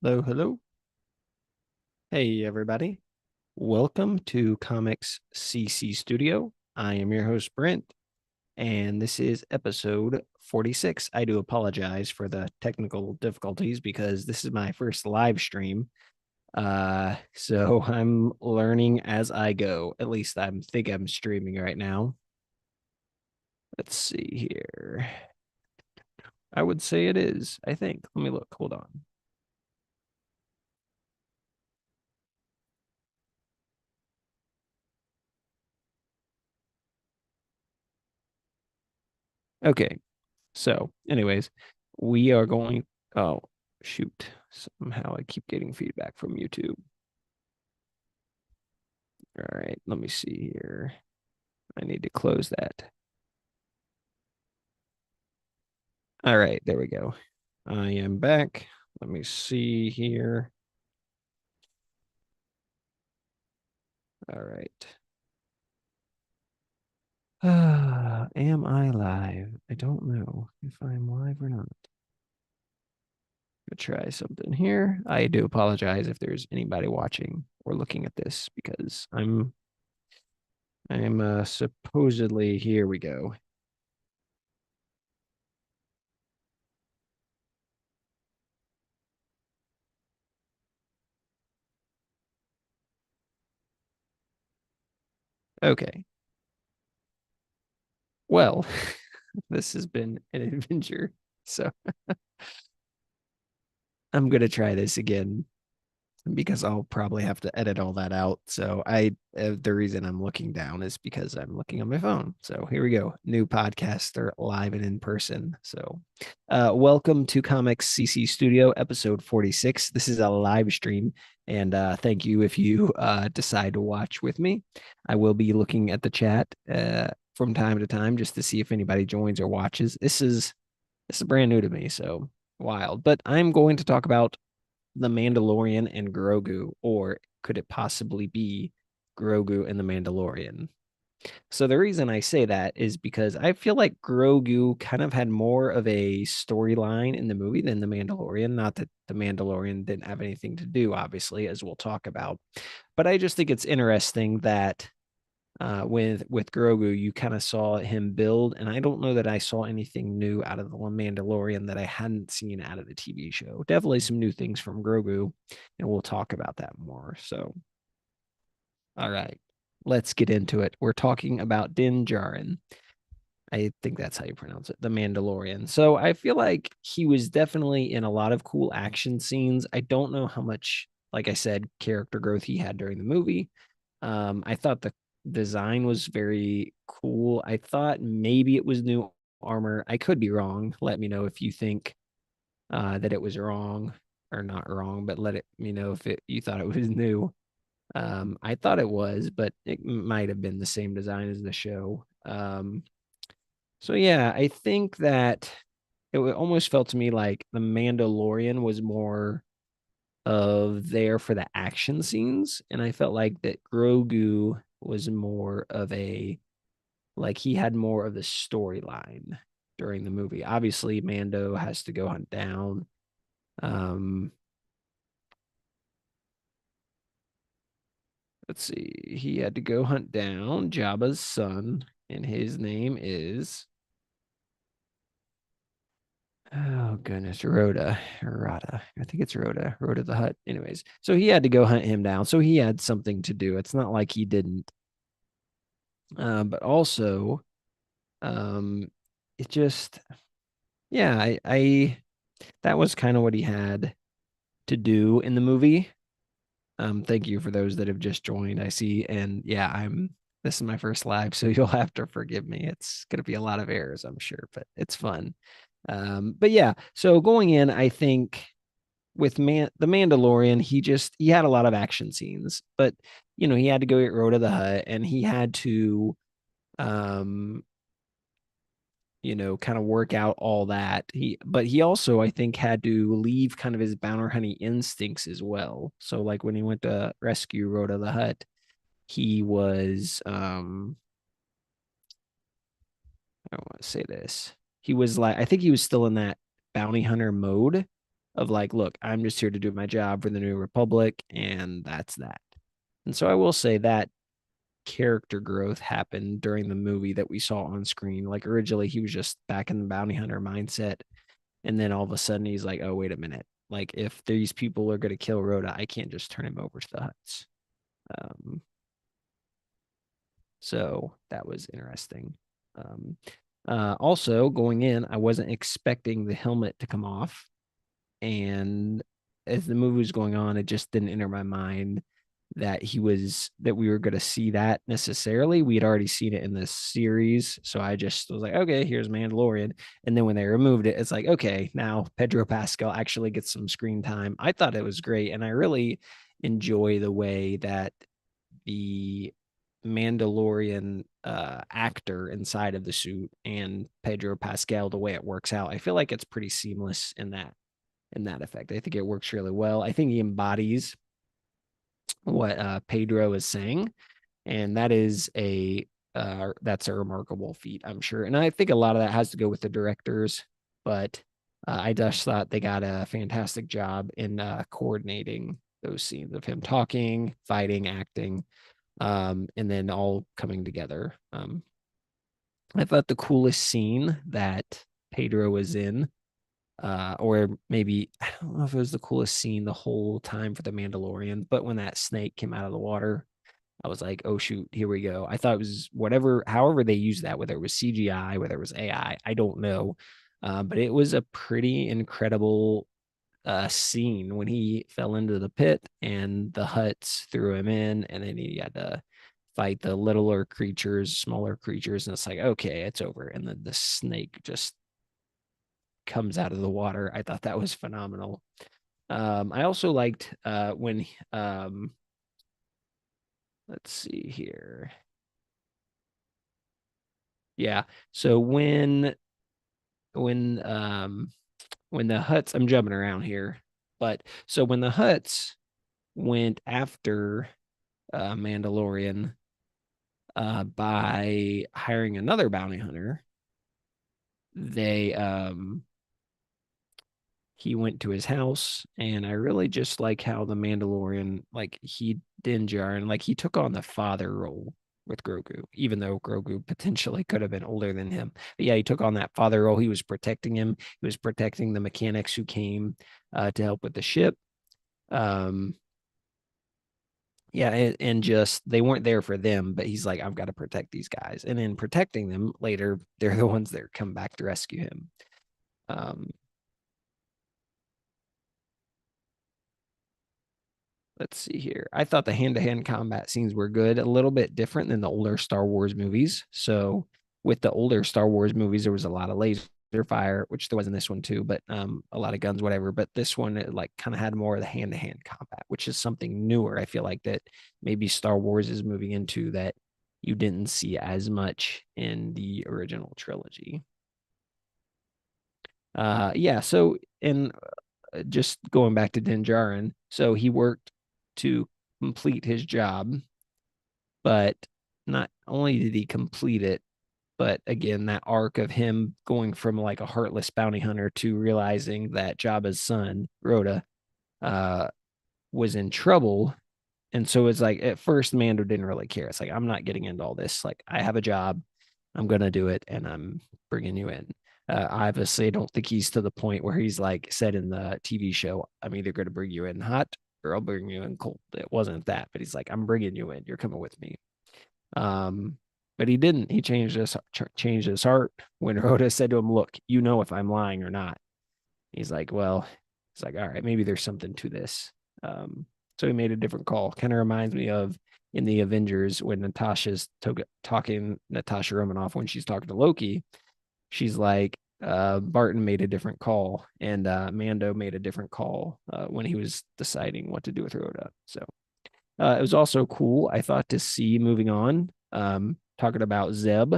Hello, hello. Hey, everybody. Welcome to Comics CC Studio. I am your host, Brent, and this is episode 46. I do apologize for the technical difficulties because this is my first live stream. So I'm learning as I go. At least I think I'm streaming right now. Let's see here. I would say it is, I think. Let me look. Hold on. Okay. So, anyways, we are going. Oh, shoot. Somehow I keep getting feedback from YouTube. All right, let me see here. I need to close that. All right, there we go. I am back. Let me see here. All right. Am I live? I don't know if I'm live or not. Gonna try something here. I do apologize if there's anybody watching or looking at this because I'm supposedly here we go. Okay. Well, this has been an adventure. So I'm gonna try this again because I'll probably have to edit all that out. So the reason I'm looking down is because I'm looking on my phone. So here we go. New podcaster live and in person. So welcome to Comics CC Studio episode 46. This is a live stream. And thank you if you decide to watch with me. I will be looking at the chat from time to time just to see if anybody joins or watches. This is brand new to me, so wild. But I'm going to talk about the Mandalorian and Grogu, or could it possibly be Grogu and the Mandalorian? So the reason I say that is because I feel like Grogu kind of had more of a storyline in the movie than the Mandalorian. Not that the Mandalorian didn't have anything to do, obviously, as we'll talk about. But I just think it's interesting that with Grogu, you kind of saw him build, and I don't know that I saw anything new out of the Mandalorian that I hadn't seen out of the TV show. Definitely some new things from Grogu, and we'll talk about that more. So, all right, let's get into it. We're talking about Din Djarin. I think that's how you pronounce it, the Mandalorian. So I feel like he was definitely in a lot of cool action scenes. I don't know how much, like I said, character growth he had during the movie. I thought the design was very cool. I thought maybe it was new armor. I could be wrong. Let me know if you think that it was wrong or not wrong, but let it me know if you thought it was new. I thought it was, but it might have been the same design as the show. So yeah, I think that almost felt to me like the Mandalorian was more of there for the action scenes, and I felt like that Grogu was more of a like he had more of the storyline during the movie. Obviously, Mando has to go hunt down. Um, let's see, he had to go hunt down Jabba's son, and his name is oh goodness, Rhoda or Rada. I think it's Rhoda, Rhoda the Hutt. Anyways, so he had to go hunt him down. So he had something to do. It's not like he didn't. But also, um, it just, yeah, I that was kind of what he had to do in the movie. Thank you for those that have just joined. I see, and yeah, this is my first live, so you'll have to forgive me. It's gonna be a lot of errors, I'm sure, but it's fun. But yeah, so going in, I think with the Mandalorian, he had a lot of action scenes, but he had to go get Rhoda the Hutt, and he had to um kind of work out all that. But he also, I think, had to leave kind of his bounty hunting instincts as well. So like when he went to rescue Rhoda the Hutt, he was I don't want to say this. He was like I think he was still in that bounty hunter mode. of like, look, I'm just here to do my job for the New Republic, and that's that. And so I will say that character growth happened during the movie that we saw on screen. Like originally, he was just back in the bounty hunter mindset, and then all of a sudden, he's like, oh, wait a minute. Like, if these people are going to kill Rhoda, I can't just turn him over to the Huts. Um, so that was interesting. Um, also, going in, I wasn't expecting the helmet to come off. And as the movie was going on, it just didn't enter my mind that we were going to see that necessarily. We had already seen it in this series, so I just was like, okay, here's Mandalorian. And then when they removed it, it's like, okay, now Pedro Pascal actually gets some screen time. I thought it was great, and I really enjoy the way that the Mandalorian actor inside of the suit and Pedro Pascal, the way it works out. I feel like it's pretty seamless in that effect. I think it works really well. I think he embodies what Pedro is saying, and that's a remarkable feat, I'm sure. And I think a lot of that has to go with the directors, but I just thought they got a fantastic job in coordinating those scenes of him talking, fighting, acting, and then all coming together. I thought the coolest scene that Pedro was in, or maybe I don't know if it was the coolest scene the whole time for the Mandalorian, but when that snake came out of the water, I was like, oh shoot, here we go. I thought it was whatever, however they used that, whether it was CGI, whether it was I don't know. But it was a pretty incredible scene when he fell into the pit and the huts threw him in, and then he had to fight the littler creatures, smaller creatures, and it's like, okay, it's over. And then the snake just comes out of the water. I thought that was phenomenal. I also liked when let's see here. Yeah. So when when the huts, I'm jumping around here, but so when the huts went after Mandalorian by hiring another bounty hunter, they he went to his house, and I really just like how the Mandalorian, like he Din Djarin, like he took on the father role with Grogu, even though Grogu potentially could have been older than him. But yeah, he took on that father role. He was protecting him. He was protecting the mechanics who came to help with the ship. Um, yeah, and just they weren't there for them, but he's like, I've got to protect these guys. And in protecting them later, they're the ones that come back to rescue him. Um, let's see here. I thought the hand-to-hand combat scenes were good, a little bit different than the older Star Wars movies. So with the older Star Wars movies, there was a lot of laser fire, which there was in this one too, but a lot of guns, whatever. But this one, it like kind of had more of the hand-to-hand combat, which is something newer. I feel like that maybe Star Wars is moving into that you didn't see as much in the original trilogy. Yeah. So in just going back to Din Djarin, so he worked to complete his job, but not only did he complete it, but again, that arc of him going from like a heartless bounty hunter to realizing that Jabba's son, Rhoda, uh, was in trouble. And so it's like at first Mando didn't really care. It's like, I'm not getting into all this. Like, I have a job, I'm gonna do it, and I'm bringing you in. Obviously, I don't think he's to the point where he's like said in the TV show, I'm either going to bring you in hot or I'll bring you in cold. It wasn't that, but he's like, I'm bringing you in. You're coming with me. Um, but he didn't. He changed his heart when Rhoda said to him, "Look, you know if I'm lying or not." He's like, "Well," he's like, "All right, maybe there's something to this." So he made a different call. Kind of reminds me of in the Avengers when talking Natasha Romanoff when she's talking to Loki. She's like, Barton made a different call, and Mando made a different call when he was deciding what to do with Rhoda. So it was also cool, I thought, to see moving on, talking about Zeb,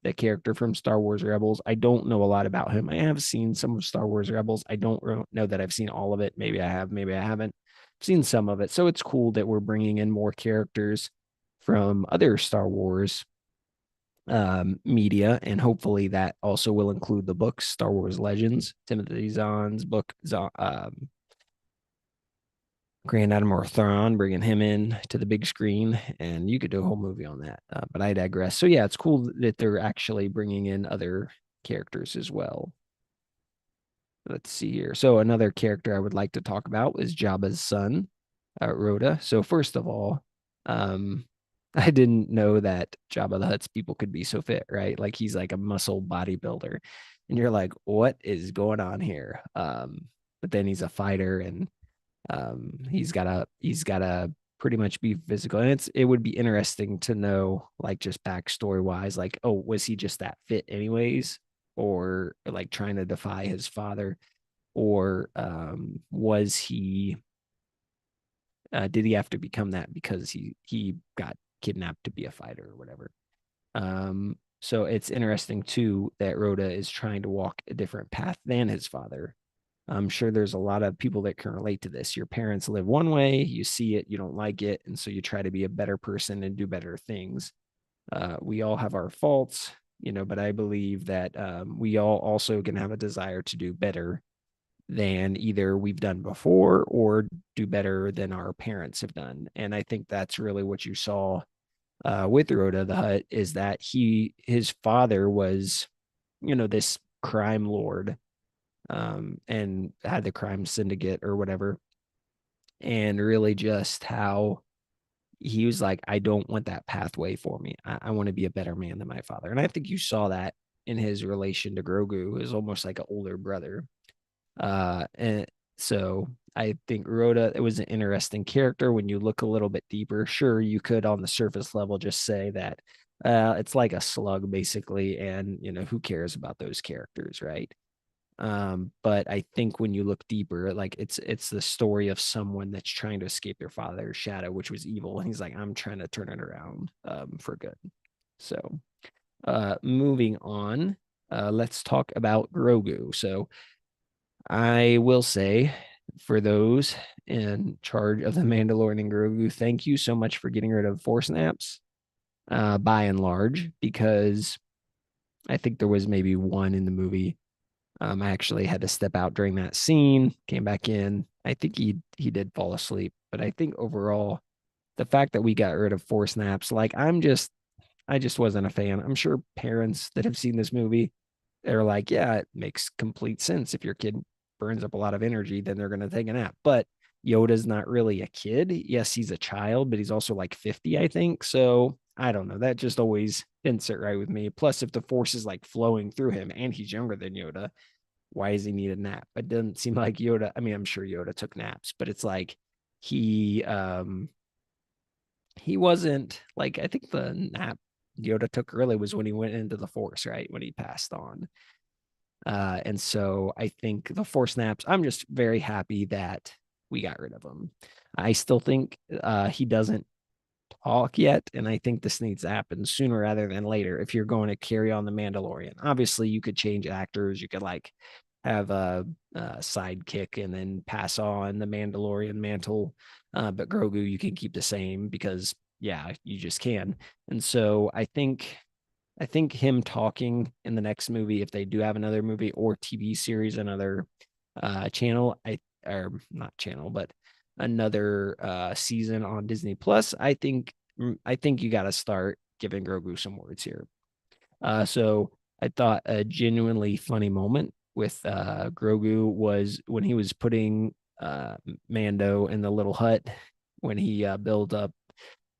the character from Star Wars Rebels. I don't know a lot about him. I have seen some of Star Wars Rebels. I don't know that I've seen all of it. Maybe I have, maybe I haven't. I've seen some of it. So it's cool that we're bringing in more characters from other Star Wars media, and hopefully that also will include the books, Star Wars Legends, Timothy Zahn's book, Grand Admiral Thrawn, bringing him in to the big screen, and you could do a whole movie on that. But I digress. So yeah, it's cool that they're actually bringing in other characters as well. Let's see here. So another character I would like to talk about is Jabba's son, Rhoda. So first of all, um, I didn't know that Jabba the Hutt's people could be so fit, right? Like he's like a muscle bodybuilder, and you're like, what is going on here? But then he's a fighter, and he's gotta pretty much be physical, and it would be interesting to know, like, just backstory wise, like, oh, was he just that fit anyways, or like trying to defy his father, or was he did he have to become that because he got kidnapped to be a fighter or whatever. So it's interesting too that Rhoda is trying to walk a different path than his father. I'm sure there's a lot of people that can relate to this. Your parents live one way, you see it, you don't like it, and so you try to be a better person and do better things. We all have our faults, but I believe that we all also can have a desire to do better than either we've done before or do better than our parents have done. And I think that's really what you saw with Rhoda the Hutt, is that his father was, this crime lord, and had the crime syndicate or whatever, and really just how he was like, I don't want that pathway for me. I want to be a better man than my father. And I think you saw that in his relation to Grogu, who is almost like an older brother. And so I think Rhoda, it was an interesting character when you look a little bit deeper. Sure, you could on the surface level just say that it's like a slug basically, and who cares about those characters, right? But I think when you look deeper, like it's the story of someone that's trying to escape their father's shadow, which was evil, and he's like, I'm trying to turn it around for good. So moving on, let's talk about Grogu. So I will say, for those in charge of the Mandalorian and Grogu, thank you so much for getting rid of force naps, by and large, because I think there was maybe one in the movie. I actually had to step out during that scene, came back in. I think he did fall asleep, but I think overall, the fact that we got rid of force naps, like I just wasn't a fan. I'm sure parents that have seen this movie, they're like, yeah, it makes complete sense. If your kid burns up a lot of energy, then they're going to take a nap. But Yoda's not really a kid. Yes, he's a child, but he's also like 50, I think. So I don't know. That just always didn't sit right with me. Plus, if the force is like flowing through him and he's younger than Yoda, why does he need a nap? It doesn't seem like Yoda. I mean, I'm sure Yoda took naps, but it's like he he wasn't like, I think the nap Yoda took early was when he went into the force, right? When he passed on. And so I think the force naps, I'm just very happy that we got rid of him. I still think he doesn't talk yet, and I think this needs to happen sooner rather than later if you're going to carry on the Mandalorian. Obviously, you could change actors, you could like have a sidekick and then pass on the Mandalorian mantle, but Grogu you can keep the same because yeah, you just can. And so I think him talking in the next movie, if they do have another movie or TV series, another channel, or not channel, but another season on Disney Plus, I think you got to start giving Grogu some words here. So I thought a genuinely funny moment with Grogu was when he was putting Mando in the little hut when he build up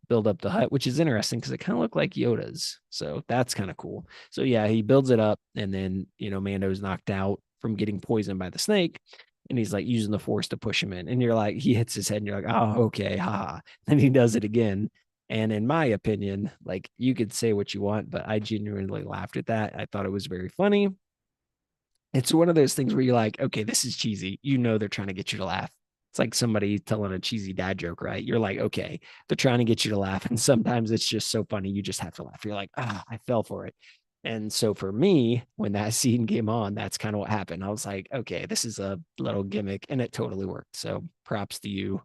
the hut, which is interesting because it kind of looked like Yoda's. So that's kind of cool. So yeah, he builds it up, and then Mando's knocked out from getting poisoned by the snake, and he's like using the force to push him in. And you're like, he hits his head, and you're like, oh, okay, haha. Then he does it again. And in my opinion, like, you could say what you want, but I genuinely laughed at that. I thought it was very funny. It's one of those things where you're like, okay, this is cheesy. They're trying to get you to laugh. It's like somebody telling a cheesy dad joke, right? You're like, okay, they're trying to get you to laugh. And sometimes it's just so funny, you just have to laugh. You're like, I fell for it. And so for me, when that scene came on, that's kind of what happened. I was like, okay, this is a little gimmick, and it totally worked. So props to you.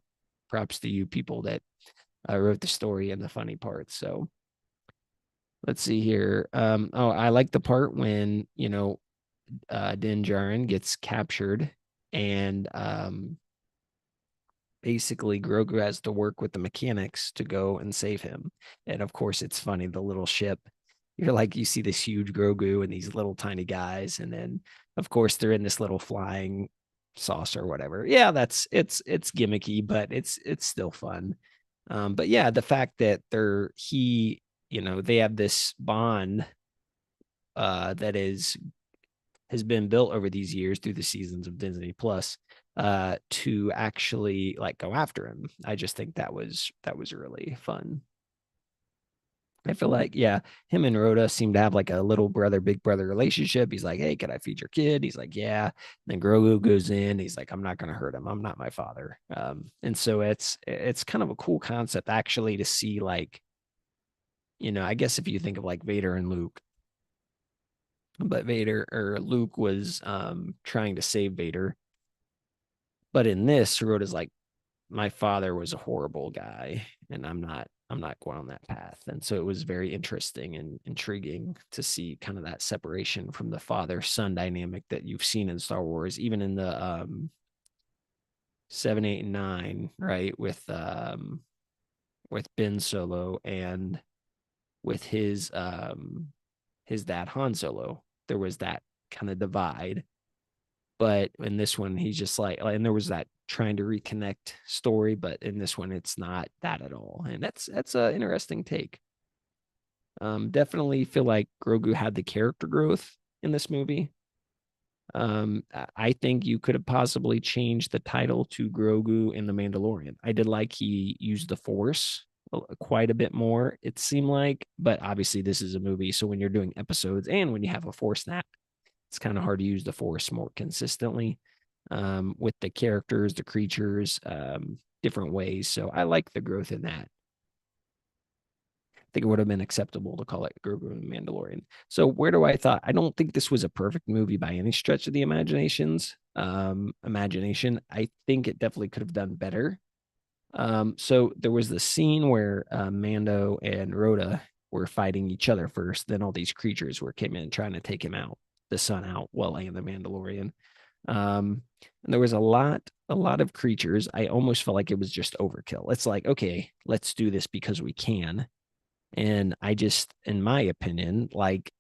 Props to you people that wrote the story and the funny parts. So Let's see here. Oh, I like the part when, Din Djarin gets captured and basically Grogu has to work with the mechanics to go and save him. And of course, it's funny, the little ship. You're like, you see this huge Grogu and these little tiny guys, and then of course they're in this little flying saucer or whatever. Yeah, it's gimmicky, but it's still fun. But yeah, the fact that they have this bond that has been built over these years through the seasons of Disney Plus to actually like go after him. I just think that was really fun. I feel like, yeah, him and Rhoda seem to have like a little brother, big brother relationship. He's like, hey, can I feed your kid? He's like, yeah. And then Grogu goes in. He's like, I'm not going to hurt him. I'm not my father. And so it's kind of a cool concept actually to see like, I guess if you think of like Vader and Luke, but Vader or Luke was trying to save Vader. But in this, Rhoda's like, my father was a horrible guy, and I'm not going on that path. And so it was very interesting and intriguing to see kind of that separation from the father son dynamic that you've seen in Star Wars, even in the 7, 8, and 9, right? With Ben Solo and with his dad Han Solo. There was that kind of divide. But in this one, he's just like, and there was that trying to reconnect story, but in this one, it's not that at all. And that's an interesting take. Definitely feel like Grogu had the character growth in this movie. I think you could have possibly changed the title to Grogu in the Mandalorian. I did like he used the Force quite a bit more, it seemed like, but obviously this is a movie, so when you're doing episodes and when you have a Force snap, it's kind of hard to use the Force more consistently with the characters, the creatures, different ways. So I like the growth in that. I think it would have been acceptable to call it Grogu and Mandalorian. So where do I thought? I don't think this was a perfect movie by any stretch of the imagination. I think it definitely could have done better. So there was the scene where Mando and Rhoda were fighting each other first. Then all these creatures were came in trying to take him out, the sun out, while and the Mandalorian. And there was a lot of creatures. I almost felt like it was just overkill. It's like, okay, let's do this because we can. And I just, in my opinion, like,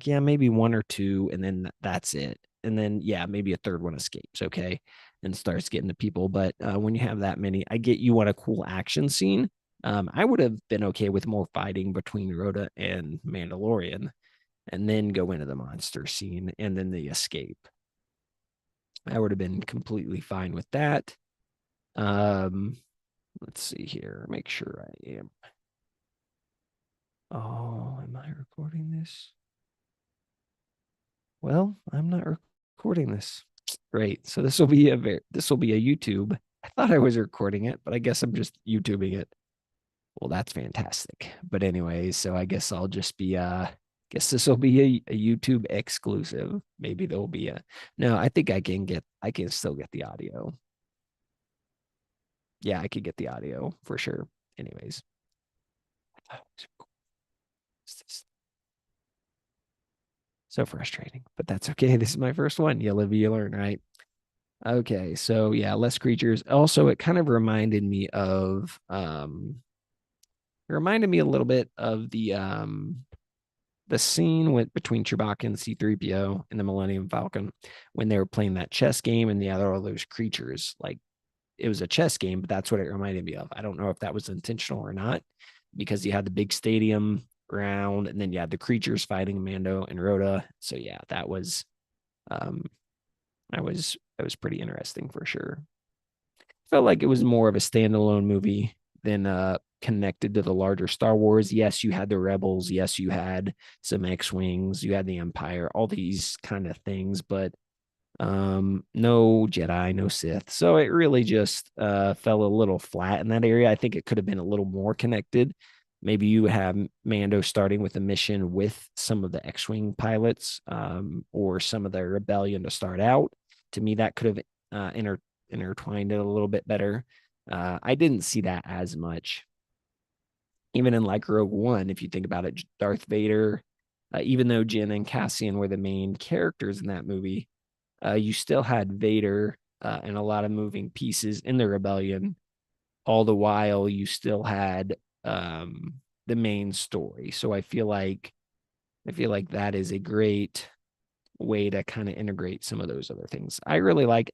yeah, maybe one or two, and then that's it. And then, yeah, maybe a third one escapes, okay, and starts getting the people. But when you have that many, I get you want a cool action scene. I would have been okay with more fighting between Rhoda and Mandalorian, and then go into the monster scene and then the escape. I would have been completely fine with that. Um, let's see here. Make sure I am. Oh, am I recording this? Well, I'm not recording this. Great. So this will be a YouTube. I thought I was recording it, but I guess I'm just YouTubing it. Well, that's fantastic. But anyways, so I guess I'll just be guess this will be a YouTube exclusive. Maybe there'll be a no, I can still get the audio. Yeah, I could get the audio for sure. Anyways. So frustrating, but that's okay. This is my first one. You live, you learn, right? Okay, so yeah, less creatures. Also, it kind of reminded me a little bit of the scene with between Chewbacca and C-3PO in the Millennium Falcon when they were playing that chess game and the other all those creatures. Like it was a chess game, but that's what it reminded me of. I don't know if that was intentional or not, because you had the big stadium ground and then you had the creatures fighting Mando and Rhoda. So yeah, um that was pretty interesting for sure. Felt like it was more of a standalone movie than connected to the larger Star Wars. Yes, you had the Rebels. Yes, you had some X-Wings. You had the Empire, all these kind of things, but no Jedi, no Sith. So it really just fell a little flat in that area. I think it could have been a little more connected. Maybe you have Mando starting with a mission with some of the X-Wing pilots, or some of the rebellion to start out. To me, that could have intertwined it a little bit better. I didn't see that as much. even in like Rogue One, if you think about it, Darth Vader, even though Jin and Cassian were the main characters in that movie, you still had Vader and a lot of moving pieces in the rebellion. All the while, you still had the main story. So I feel like that is a great way to kind of integrate some of those other things. I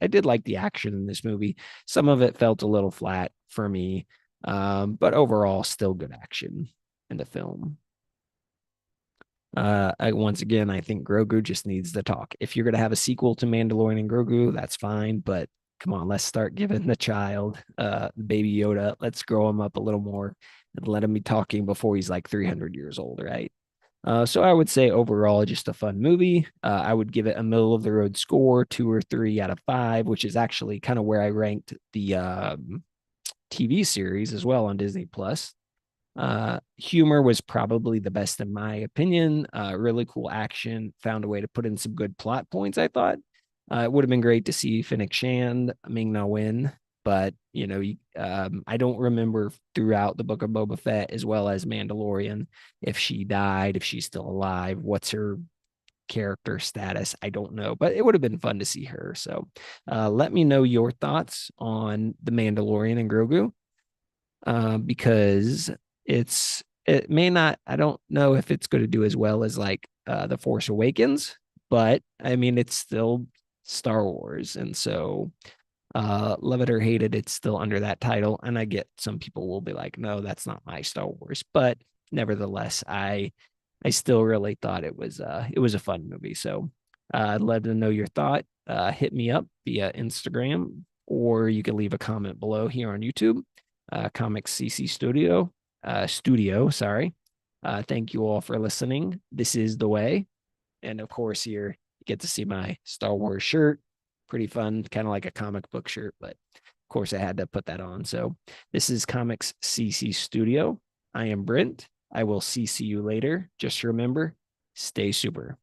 did like the action in this movie. Some of it felt a little flat for me, but overall, still good action in the film. Once again, I think Grogu just needs to talk. If you're gonna have a sequel to Mandalorian and Grogu, that's fine, but come on, let's start giving the child, baby Yoda, let's grow him up a little more and let him be talking before he's like 300 years old, right? So I would say overall, just a fun movie. I would give it a middle of the road score, 2 or 3 out of 5, which is actually kind of where I ranked the TV series as well on Disney Plus. Humor was probably the best in my opinion. Really cool action. Found a way to put in some good plot points. I thought it would have been great to see Fennec Shand, Ming Na win, but I don't remember throughout the Book of Boba Fett as well as Mandalorian if she died, if she's still alive, what's her character status. I don't know, but it would have been fun to see her. So let me know your thoughts on the Mandalorian and Grogu because it may not. I don't know if it's going to do as well as like the Force Awakens, but I mean it's still Star Wars, and so love it or hate it, it's still under that title. And I get some people will be like, no, that's not my Star Wars, but nevertheless, I still really thought it was a fun movie. So I'd love to know your thought. Hit me up via Instagram, or you can leave a comment below here on YouTube. Comics CC Studio, sorry. Thank you all for listening. This is the way. And of course, here you get to see my Star Wars shirt. Pretty fun, kind of like a comic book shirt, but of course I had to put that on. So this is Comics CC Studio. I am Brent. I will CC you later. Just remember, stay super.